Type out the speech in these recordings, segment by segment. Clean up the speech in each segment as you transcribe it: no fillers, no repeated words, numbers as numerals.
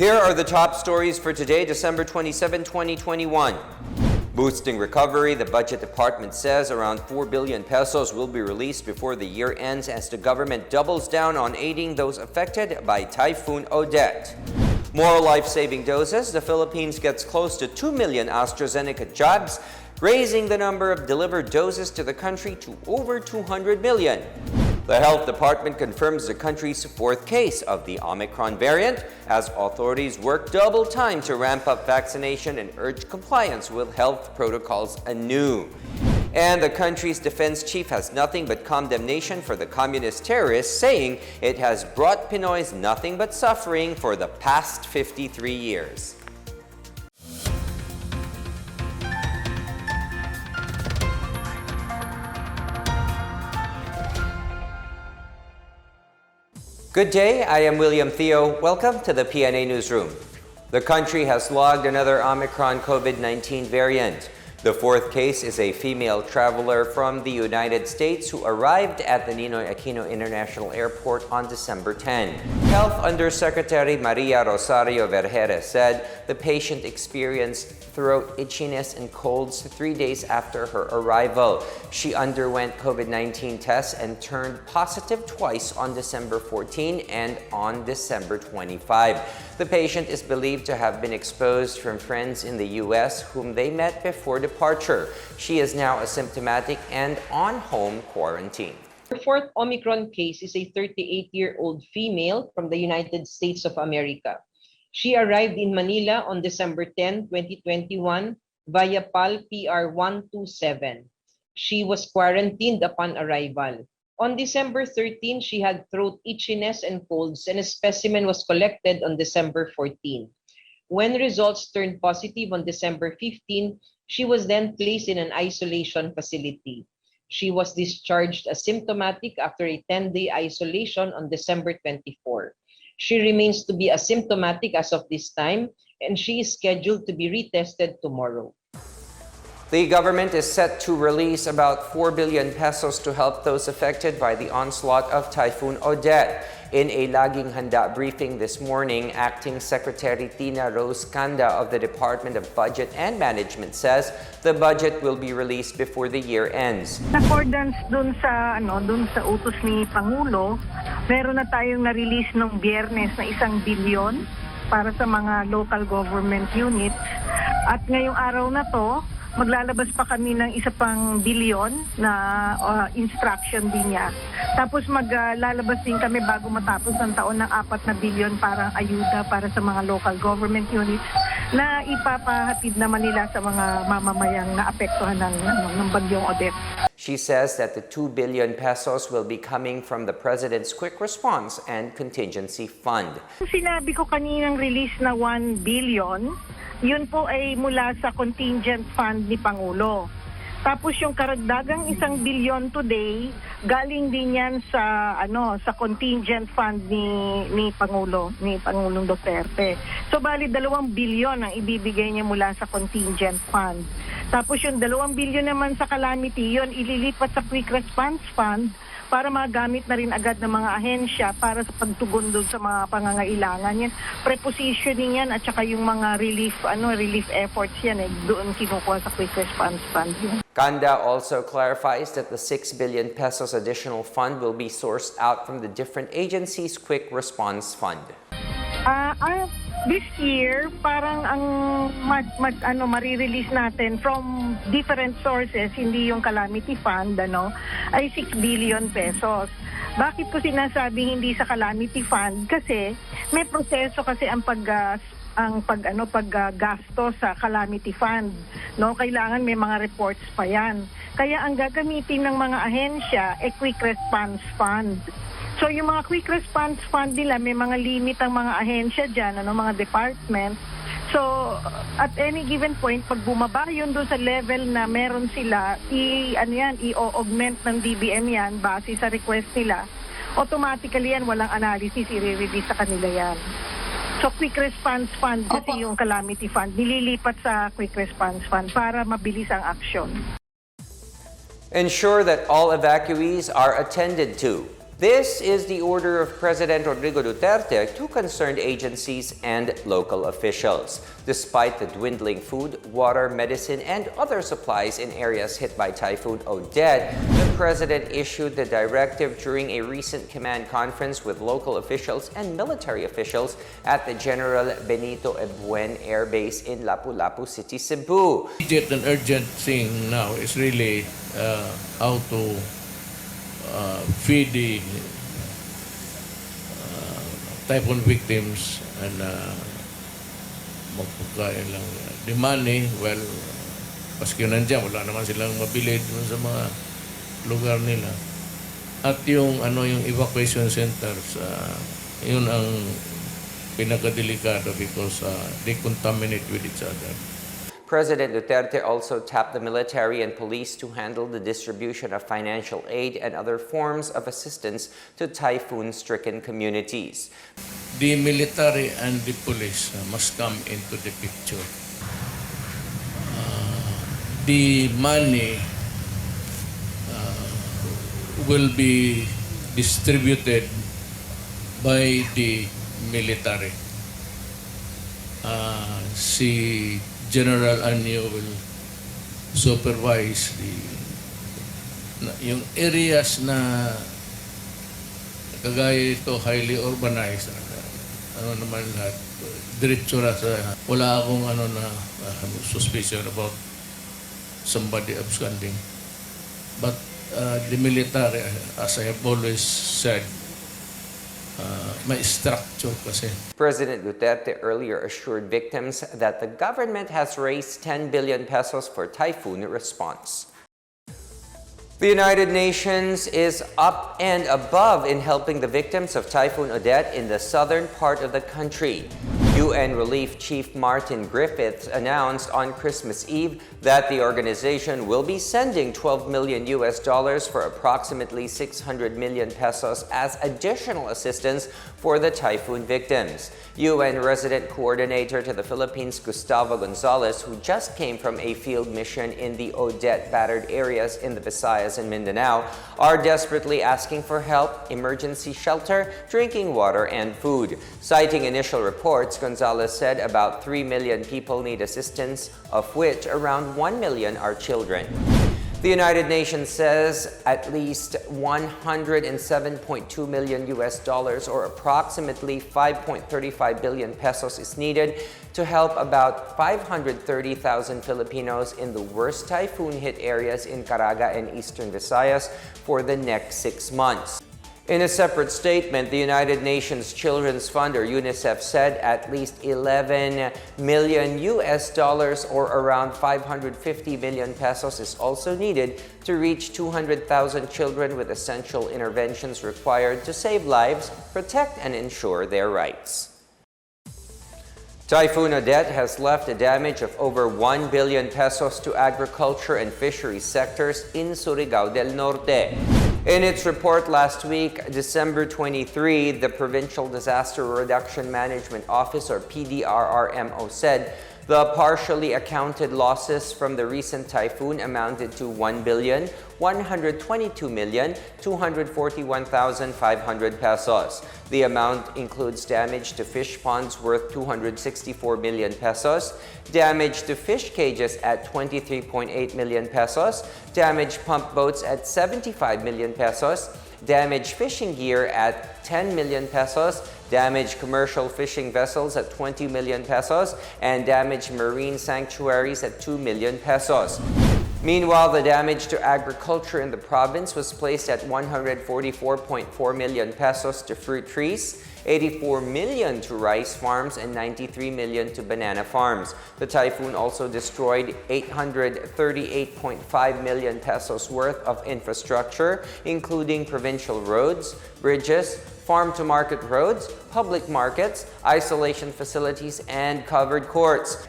Here are the top stories for today, December 27, 2021. Boosting recovery, the Budget Department says around 4 billion pesos will be released before the year ends as the government doubles down on aiding those affected by Typhoon Odette. More life-saving doses, the Philippines gets close to 2 million AstraZeneca jabs, raising the number of delivered doses to the country to over 200 million. The Health Department confirms the country's fourth case of the Omicron variant as authorities work double time to ramp up vaccination and urge compliance with health protocols anew. And the country's defense chief has nothing but condemnation for the communist terrorists, saying it has brought Pinoys nothing but suffering for the past 53 years. Good day, I am William Theo. Welcome to the PNA Newsroom. The country has logged another Omicron COVID-19 variant. The fourth case is a female traveler from the United States who arrived at the Ninoy Aquino International Airport on December 10. Health Undersecretary Maria Rosario Vergere said the patient experienced throat itchiness and colds 3 days after her arrival. She underwent COVID-19 tests and turned positive twice on December 14 and on December 25. The patient is believed to have been exposed from friends in the U.S. whom they met before departure. She is now asymptomatic and on home quarantine. The fourth Omicron case is a 38-year-old female from the United States of America. She arrived in Manila on December 10, 2021 via PAL PR 127. She was quarantined upon arrival. On December 13, she had throat itchiness and colds, and a specimen was collected on December 14. When results turned positive on December 15, she was then placed in an isolation facility. She was discharged asymptomatic after a 10-day isolation on December 24. She remains to be asymptomatic as of this time, and she is scheduled to be retested tomorrow. The government is set to release about 4 billion pesos to help those affected by the onslaught of Typhoon Odette. In a Laging Handa briefing this morning, Acting Secretary Tina Rose Canda of the Department of Budget and Management says the budget will be released before the year ends. In accordance dun sa utos ni Pangulo, meron na tayong na-release nung Biyernes na 1 bilyon para sa mga local government units. At ngayong araw na to, maglalabas pa kami ng 1 pang bilyon na instruction din niya. Tapos maglalabas din kami bago matapos ang taon ng 4 na bilyon para ayuda para sa mga local government units na ipapahatid naman nila sa mga mamamayang naapektuhan ng bagyong Odette. She says that the 2 billion pesos will be coming from the President's Quick Response and Contingency Fund. Sinabi ko kaninang release na 1 billion, yun po ay mula sa contingent fund ni Pangulo. Tapos yung karagdagang 1 billion today, galing din yan sa contingent fund ni Pangulong Duterte. So bali 2 billion ang ibibigay niya mula sa contingent fund. Tapos yung 2 billion naman sa calamity, yun ililipat sa quick response fund para magamit na rin agad ng mga ahensya para sa pagtugon doon sa mga pangangailangan yan. Prepositioning yan at saka yung mga relief efforts yan doon kinukuha sa quick response fund. Kanda also clarifies that the 6 billion pesos additional fund will be sourced out from the different agencies' quick response fund. This year, parang ang marirelease natin from different sources, hindi yung calamity fund, ay 6 billion pesos. Bakit ko sinasabing hindi sa calamity fund? Kasi may proseso kasi ang paggasto sa calamity fund. Kailangan may mga reports pa yan. Kaya ang gagamitin ng mga ahensya ay quick response fund. So yung mga quick response fund nila, may mga limit ang mga ahensya dyan, mga department. So at any given point, pag bumaba yun doon sa level na meron sila, i-augment ng DBM yan base sa request nila. Automatically yan, walang analysis, i-release sa kanila yan. So quick response fund kasi yung calamity fund, nililipat sa quick response fund para mabilis ang action. Ensure that all evacuees are attended to. This is the order of President Rodrigo Duterte to concerned agencies and local officials. Despite the dwindling food, water, medicine, and other supplies in areas hit by Typhoon Odette, the President issued the directive during a recent command conference with local officials and military officials at the General Benito Ebuen Air Base in Lapu-Lapu City, Cebu. Immediate and urgent thing now is really how to feed the typhoon victims and magpagkain lang. The money, well, paski nandiyan, wala naman silang mabili dun sa mga lugar nila. At yung evacuation centers, yun ang pinakadelikado because they contaminate with each other. President Duterte also tapped the military and police to handle the distribution of financial aid and other forms of assistance to typhoon-stricken communities. The military and the police must come into the picture. The money will be distributed by the military. Si General Anyo will supervise yung areas na kagaya ito highly urbanized. Naman lahat diretso na sa wala akong suspicion about somebody absconding. But the military, as I have always said, may structure kasi. President Duterte earlier assured victims that the government has raised 10 billion pesos for typhoon response. The United Nations is up and above in helping the victims of Typhoon Odette in the southern part of the country. UN Relief Chief Martin Griffiths announced on Christmas Eve that the organization will be sending $12 million for approximately 600 million pesos as additional assistance for the typhoon victims. UN Resident Coordinator to the Philippines, Gustavo Gonzalez, who just came from a field mission in the Odette-battered areas in the Visayas and Mindanao, are desperately asking for help, emergency shelter, drinking water, and food. Citing initial reports, Gonzalez said about 3 million people need assistance, of which around 1 million are children. The United Nations says at least $107.2 million or approximately 5.35 billion pesos is needed to help about 530,000 Filipinos in the worst typhoon-hit areas in Caraga and Eastern Visayas for the next 6 months. In a separate statement, the United Nations Children's Fund, or UNICEF, said at least 11 million or around 550 million pesos is also needed to reach 200,000 children with essential interventions required to save lives, protect and ensure their rights. Typhoon Odette has left a damage of over 1 billion pesos to agriculture and fisheries sectors in Surigao del Norte. In its report last week, December 23, the Provincial Disaster Reduction Management Office, or PDRRMO, said the partially accounted losses from the recent typhoon amounted to 1,122,241,500 pesos. The amount includes damage to fish ponds worth 264 million pesos, damage to fish cages at 23.8 million pesos, damaged pump boats at 75 million pesos, damaged fishing gear at 10 million pesos, damaged commercial fishing vessels at 20 million pesos, and damaged marine sanctuaries at 2 million pesos. Meanwhile, the damage to agriculture in the province was placed at 144.4 million pesos to fruit trees, 84 million to rice farms, and 93 million to banana farms. The typhoon also destroyed 838.5 million pesos worth of infrastructure, including provincial roads, bridges, farm-to-market roads, public markets, isolation facilities, and covered courts.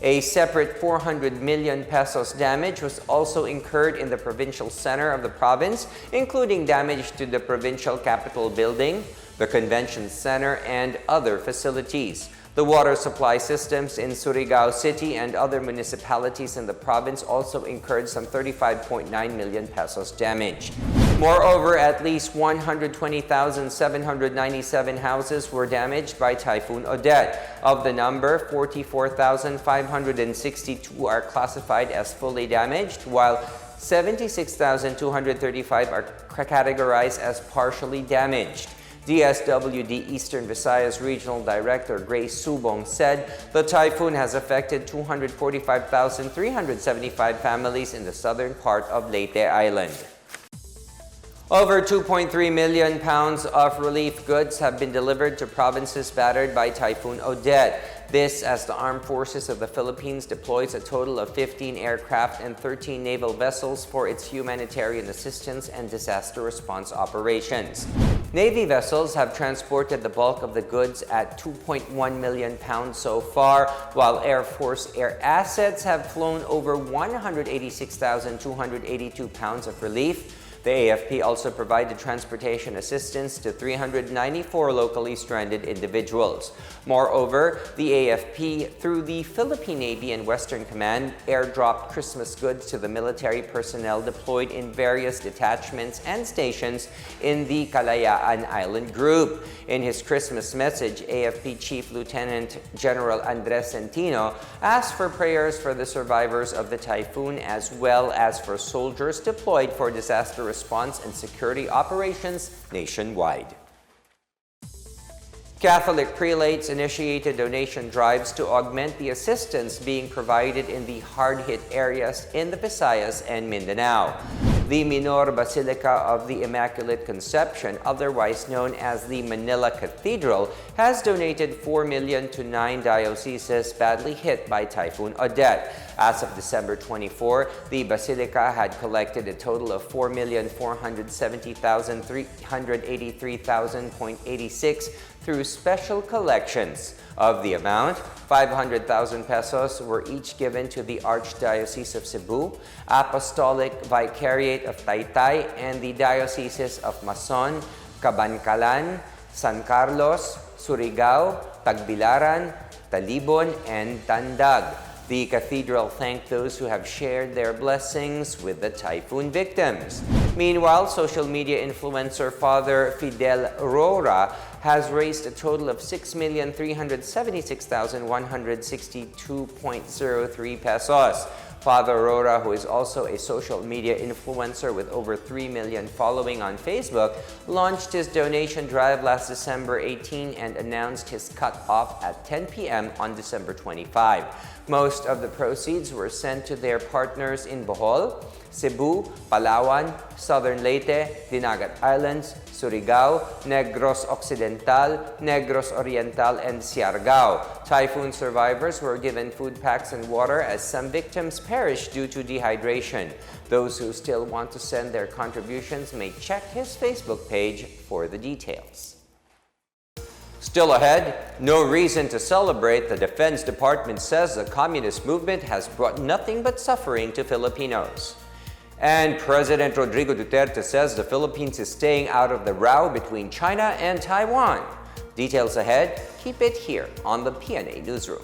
A separate 400 million pesos damage was also incurred in the provincial center of the province, including damage to the provincial capitol building, the convention center, and other facilities. The water supply systems in Surigao City and other municipalities in the province also incurred some 35.9 million pesos damage. Moreover, at least 120,797 houses were damaged by Typhoon Odette. Of the number, 44,562 are classified as fully damaged, while 76,235 are categorized as partially damaged. DSWD Eastern Visayas Regional Director Grace Subong said the typhoon has affected 245,375 families in the southern part of Leyte Island. Over 2.3 million pounds of relief goods have been delivered to provinces battered by Typhoon Odette. This as the Armed Forces of the Philippines deploys a total of 15 aircraft and 13 naval vessels for its humanitarian assistance and disaster response operations. Navy vessels have transported the bulk of the goods at 2.1 million pounds so far, while Air Force air assets have flown over 186,282 pounds of relief. The AFP also provided transportation assistance to 394 locally stranded individuals. Moreover, the AFP, through the Philippine Navy and Western Command, airdropped Christmas goods to the military personnel deployed in various detachments and stations in the Kalayaan Island Group. In his Christmas message, AFP Chief Lieutenant General Andres Centino asked for prayers for the survivors of the typhoon as well as for soldiers deployed for disaster response and security operations nationwide. Catholic prelates initiated donation drives to augment the assistance being provided in the hard-hit areas in the Visayas and Mindanao. The Minor Basilica of the Immaculate Conception, otherwise known as the Manila Cathedral, has donated 4 million to 9 dioceses badly hit by Typhoon Odette. As of December 24, the Basilica had collected a total of 4,470,383.86 through special collections. Of the amount, 500,000 pesos were each given to the Archdiocese of Cebu, Apostolic Vicariate of Taytay, and the Dioceses of Mason, Cabancalan, San Carlos, Surigao, Tagbilaran, Talibon, and Tandag. The cathedral thanked those who have shared their blessings with the typhoon victims. Meanwhile, social media influencer Father Fidel Rora has raised a total of 6,376,162.03 pesos. Father Rora, who is also a social media influencer with over 3 million following on Facebook, launched his donation drive last December 18 and announced his cut-off at 10 p.m. on December 25. Most of the proceeds were sent to their partners in Bohol, Cebu, Palawan, Southern Leyte, Dinagat Islands, Surigao, Negros Occidental, Negros Oriental, and Siargao. Typhoon survivors were given food packs and water as some victims perished due to dehydration. Those who still want to send their contributions may check his Facebook page for the details. Still ahead, no reason to celebrate. The Defense Department says the communist movement has brought nothing but suffering to Filipinos. And President Rodrigo Duterte says the Philippines is staying out of the row between China and Taiwan. Details ahead. Keep it here on the PNA Newsroom.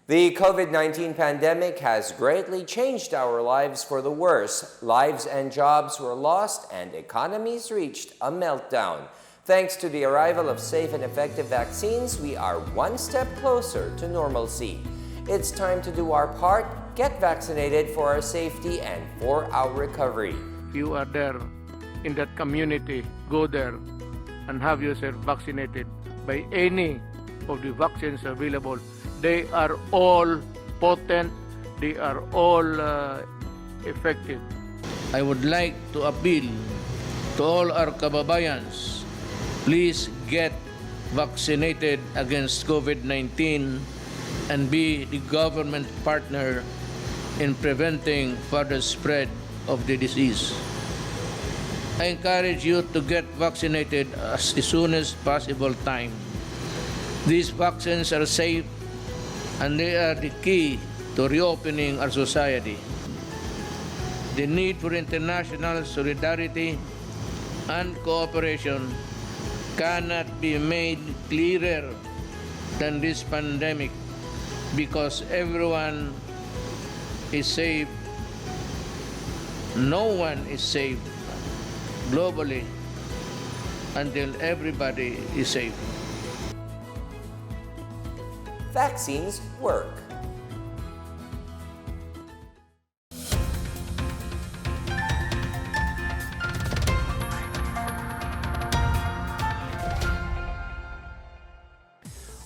The COVID-19 pandemic has greatly changed our lives for the worse. Lives and jobs were lost and economies reached a meltdown. Thanks to the arrival of safe and effective vaccines, we are one step closer to normalcy. It's time to do our part, get vaccinated for our safety and for our recovery. You are there in that community, go there and have yourself vaccinated by any of the vaccines available. They are all potent, they are all effective. I would like to appeal to all our kababayans, please get vaccinated against COVID-19 and be the government partner in preventing further spread of the disease. I encourage you to get vaccinated as soon as possible time. These vaccines are safe and they are the key to reopening our society. The need for international solidarity and cooperation cannot be made clearer than this pandemic, because everyone is safe. No one is safe globally until everybody is safe. Vaccines work.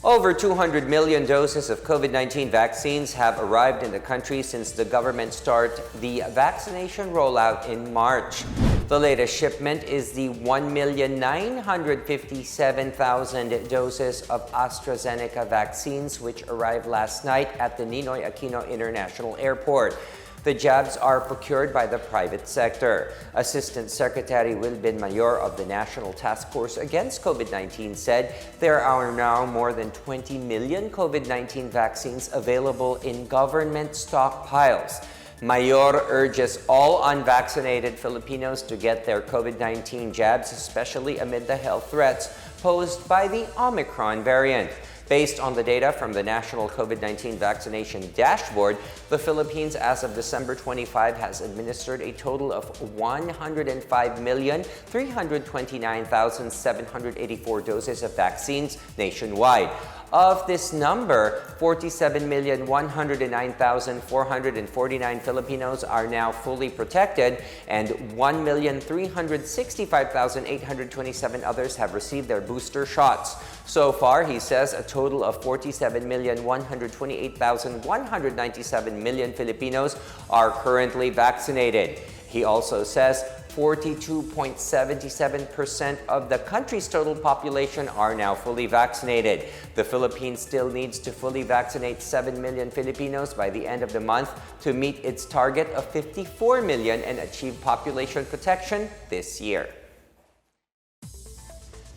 Over 200 million doses of COVID-19 vaccines have arrived in the country since the government started the vaccination rollout in March. The latest shipment is the 1,957,000 doses of AstraZeneca vaccines, which arrived last night at the Ninoy Aquino International Airport. The jabs are procured by the private sector. Assistant Secretary Wilbin Mayor of the National Task Force Against COVID-19 said there are now more than 20 million COVID-19 vaccines available in government stockpiles. Mayor urges all unvaccinated Filipinos to get their COVID-19 jabs, especially amid the health threats posed by the Omicron variant. Based on the data from the National COVID-19 Vaccination Dashboard, the Philippines, as of December 25, has administered a total of 105,329,784 doses of vaccines nationwide. Of this number, 47,109,449 Filipinos are now fully protected, and 1,365,827 others have received their booster shots. So far, he says, a total of 47,128,197 Filipinos are currently vaccinated. He also says 42.77% of the country's total population are now fully vaccinated. The Philippines still needs to fully vaccinate 7 million Filipinos by the end of the month to meet its target of 54 million and achieve population protection this year.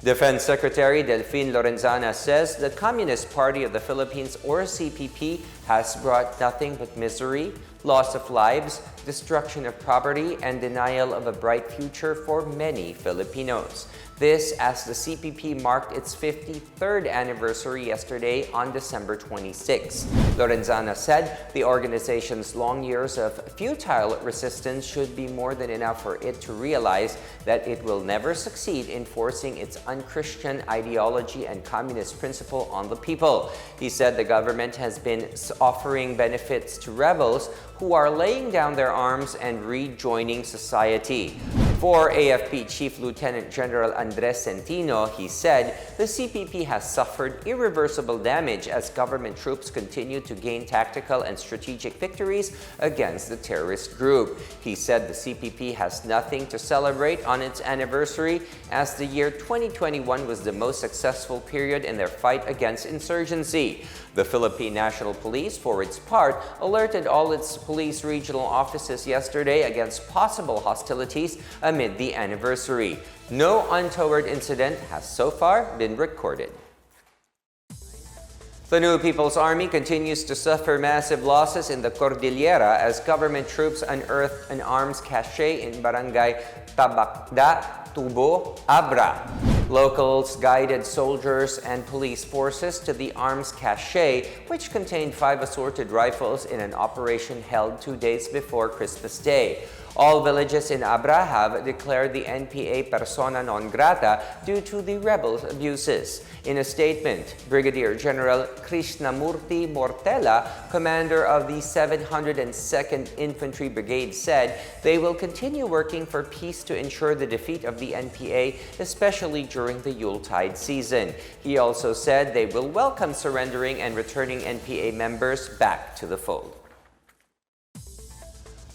Defense Secretary Delfin Lorenzana says the Communist Party of the Philippines, or CPP, has brought nothing but misery, loss of lives, destruction of property, and denial of a bright future for many Filipinos. This as the CPP marked its 53rd anniversary yesterday on December 26. Lorenzana said the organization's long years of futile resistance should be more than enough for it to realize that it will never succeed in forcing its unchristian ideology and communist principle on the people. He said the government has been offering benefits to rebels who are laying down their arms and rejoining society. For AFP Chief Lieutenant General Andres Centino, he said the CPP has suffered irreversible damage as government troops continue to gain tactical and strategic victories against the terrorist group. He said the CPP has nothing to celebrate on its anniversary, as the year 2021 was the most successful period in their fight against insurgency. The Philippine National Police, for its part, alerted all its police regional offices yesterday against possible hostilities amid the anniversary. No untoward incident has so far been recorded. The New People's Army continues to suffer massive losses in the Cordillera as government troops unearthed an arms cache in Barangay Tabacda, Tubo, Abra. Locals guided soldiers and police forces to the arms cache, which contained 5 assorted rifles in an operation held 2 days before Christmas Day. All villages in Abra have declared the NPA persona non grata due to the rebels' abuses. In a statement, Brigadier General Krishnamurti Mortella, commander of the 702nd Infantry Brigade, said they will continue working for peace to ensure the defeat of the NPA, especially during the Yuletide season. He also said they will welcome surrendering and returning NPA members back to the fold.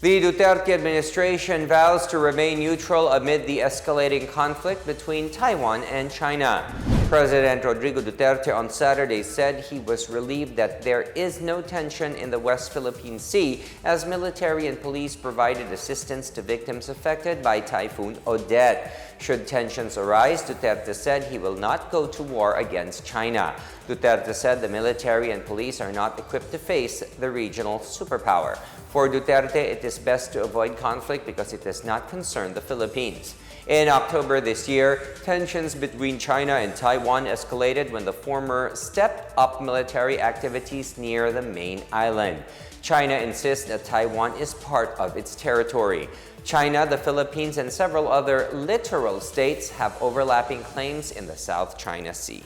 The Duterte administration vows to remain neutral amid the escalating conflict between Taiwan and China. President Rodrigo Duterte on Saturday said he was relieved that there is no tension in the West Philippine Sea as military and police provided assistance to victims affected by Typhoon Odette. Should tensions arise, Duterte said he will not go to war against China. Duterte said the military and police are not equipped to face the regional superpower. For Duterte, it is best to avoid conflict because it does not concern the Philippines. In October this year, tensions between China and Taiwan escalated when the former stepped up military activities near the main island. China insists that Taiwan is part of its territory. China, the Philippines, and several other littoral states have overlapping claims in the South China Sea.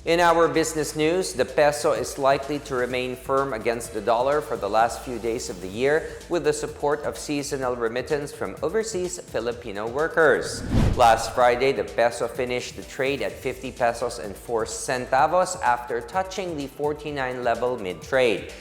In our business news, the peso is likely to remain firm against the dollar for the last few days of the year with the support of seasonal remittance from overseas Filipino workers. Last Friday, the peso finished the trade at 50 pesos and 4 centavos after touching the 49 level mid-trade.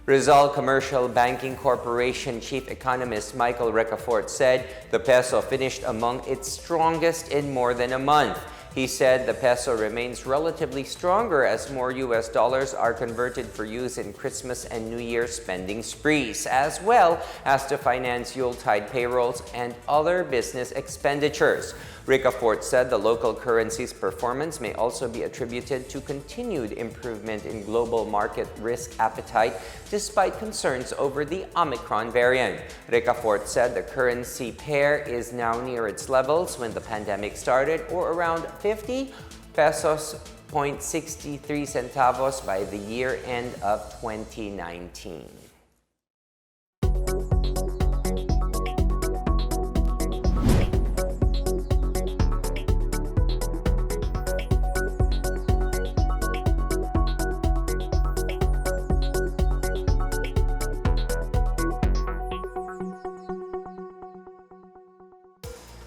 Rizal Commercial Banking Corporation Chief Economist Michael Recafort said the peso finished among its strongest in more than a month. He said the peso remains relatively stronger as more U.S. dollars are converted for use in Christmas and New Year spending sprees, as well as to finance Yuletide payrolls and other business expenditures. Ricafort said the local currency's performance may also be attributed to continued improvement in global market risk appetite despite concerns over the Omicron variant. Ricafort said the currency pair is now near its levels when the pandemic started, or around 50 pesos 0.63 centavos by the year end of 2019.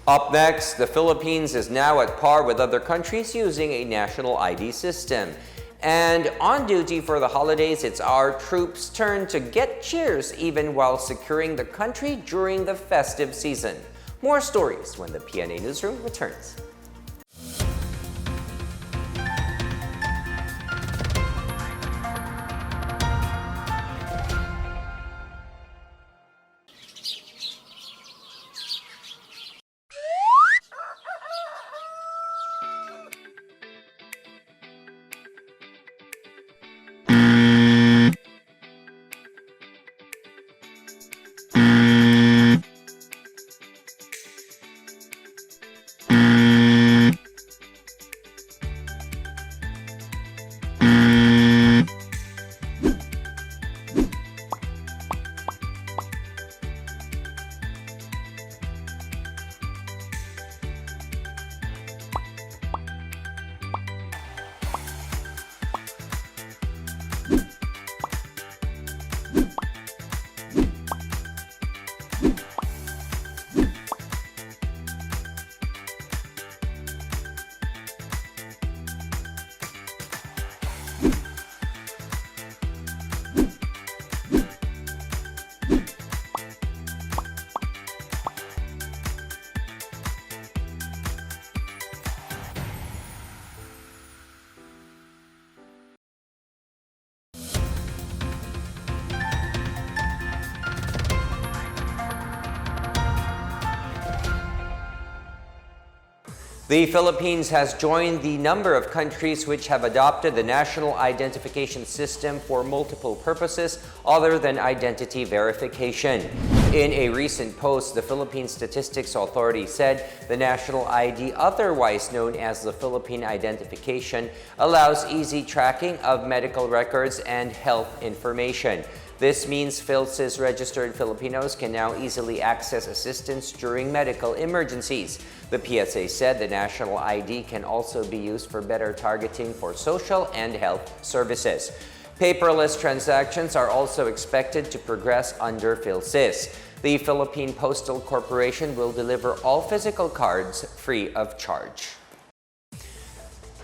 Up next, the Philippines is now at par with other countries using a national ID system. And on duty for the holidays, it's our troops' turn to get cheers even while securing the country during the festive season. More stories when the PNA Newsroom returns. The Philippines has joined the number of countries which have adopted the National Identification System for multiple purposes other than identity verification. In a recent post, the Philippine Statistics Authority said the national ID, otherwise known as the Philippine Identification, allows easy tracking of medical records and health information. This means PhilSys registered Filipinos can now easily access assistance during medical emergencies. The PSA said the national ID can also be used for better targeting for social and health services. Paperless transactions are also expected to progress under PhilSys. The Philippine Postal Corporation will deliver all physical cards free of charge.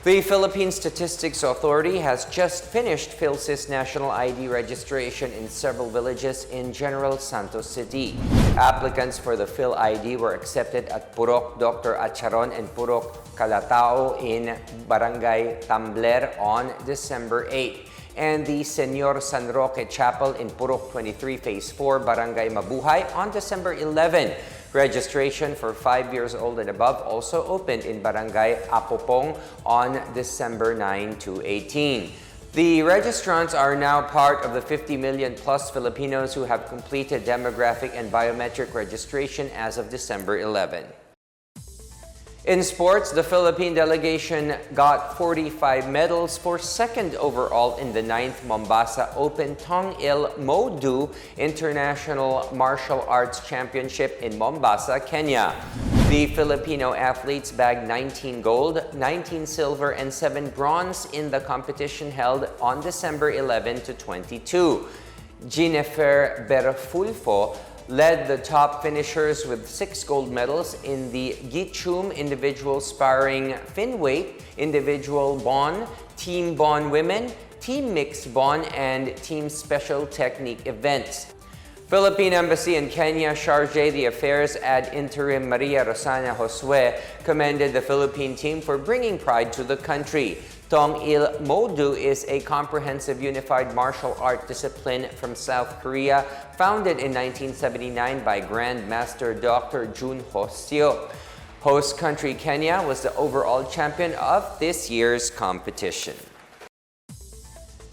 The Philippine Statistics Authority has just finished PhilSys national ID registration in several villages in General Santos City. Applicants for the Phil ID were accepted at Purok Dr. Acharon and Purok Calatao in Barangay Tambler on December 8. And the Senor San Roque Chapel in Purok 23 Phase 4, Barangay Mabuhay on December 11. Registration for 5 years old and above also opened in Barangay Apopong on December 9 to 18. The registrants are now part of the 50 million plus Filipinos who have completed demographic and biometric registration as of December 11. In sports, the Philippine delegation got 45 medals for second overall in the 9th Mombasa Open Tong Il Modu International Martial Arts Championship in Mombasa, Kenya. The Filipino athletes bagged 19 gold, 19 silver, and 7 bronze in the competition held on December 11 to 22. Jennifer Berafulfo led the top finishers with 6 gold medals in the Gichum individual sparring finweight, individual bon, team bon women, team mixed bon, and team special technique events. Philippine Embassy in Kenya, Charge the Affairs ad interim Maria Rosana Josue commended the Philippine team for bringing pride to the country. Tong Il Modu is a comprehensive unified martial art discipline from South Korea, founded in 1979 by Grand Master Dr. Jun Ho Seo. Host country Kenya was the overall champion of this year's competition.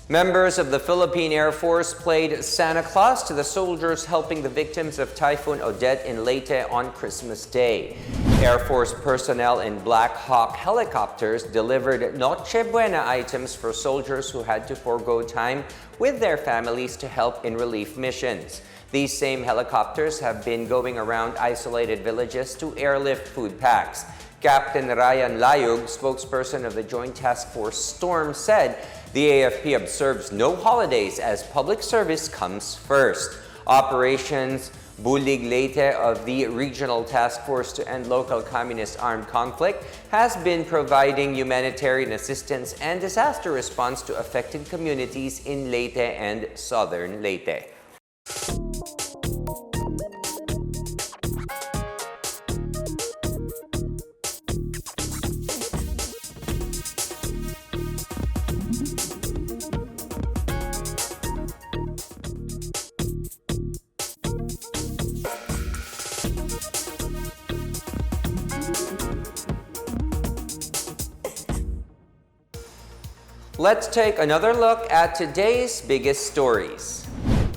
Members of the Philippine Air Force played Santa Claus to the soldiers helping the victims of Typhoon Odette in Leyte on Christmas Day. Air Force personnel in Black Hawk helicopters delivered Noche Buena items for soldiers who had to forego time with their families to help in relief missions. These same helicopters have been going around isolated villages to airlift food packs. Captain Ryan Layug, spokesperson of the Joint Task Force Storm, said the AFP observes no holidays as public service comes first. Operations Bulig Leyte of the Regional Task Force to End Local Communist Armed Conflict has been providing humanitarian assistance and disaster response to affected communities in Leyte and southern Leyte. Let's take another look at today's biggest stories.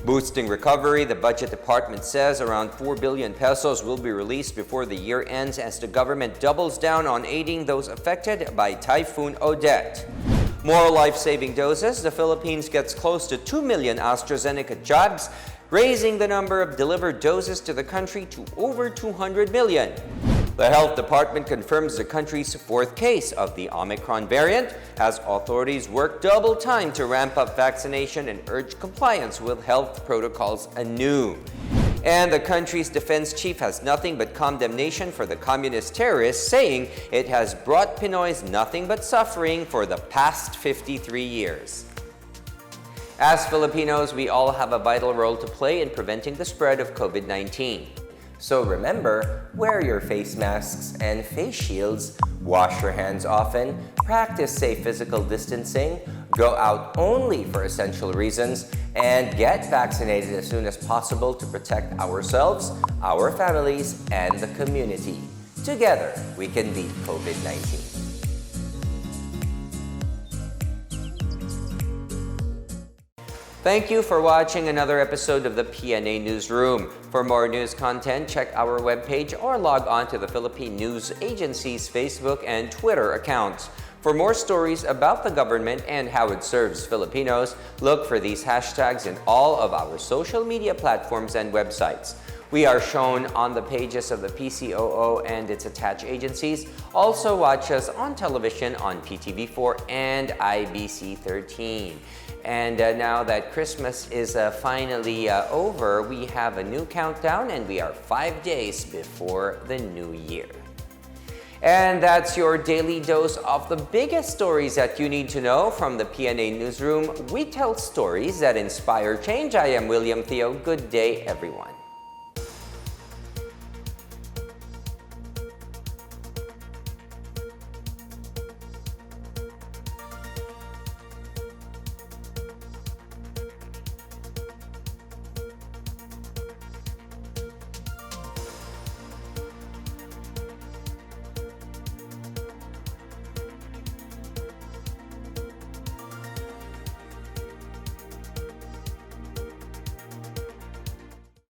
Boosting recovery, the budget department says around 4 billion pesos will be released before the year ends as the government doubles down on aiding those affected by Typhoon Odette. More life-saving doses, the Philippines gets close to 2 million AstraZeneca jabs, raising the number of delivered doses to the country to over 200 million. The health department confirms the country's 4th case of the Omicron variant as authorities work double time to ramp up vaccination and urge compliance with health protocols anew. And the country's defense chief has nothing but condemnation for the communist terrorists, saying it has brought Pinoys nothing but suffering for the past 53 years. As Filipinos, we all have a vital role to play in preventing the spread of COVID-19. So remember, wear your face masks and face shields, wash your hands often, practice safe physical distancing, go out only for essential reasons, and get vaccinated as soon as possible to protect ourselves, our families, and the community. Together, we can beat COVID-19. Thank you for watching another episode of the PNA Newsroom. For more news content, check our webpage or log on to the Philippine News Agency's Facebook and Twitter accounts. For more stories about the government and how it serves Filipinos, look for these hashtags in all of our social media platforms and websites. We are shown on the pages of the PCOO and its attached agencies. Also watch us on television on PTV4 and IBC 13. And now that Christmas is finally over, we have a new countdown and we are 5 days before the new year. And that's your daily dose of the biggest stories that you need to know from the PNA Newsroom. We tell stories that inspire change. I am William Theo. Good day, everyone.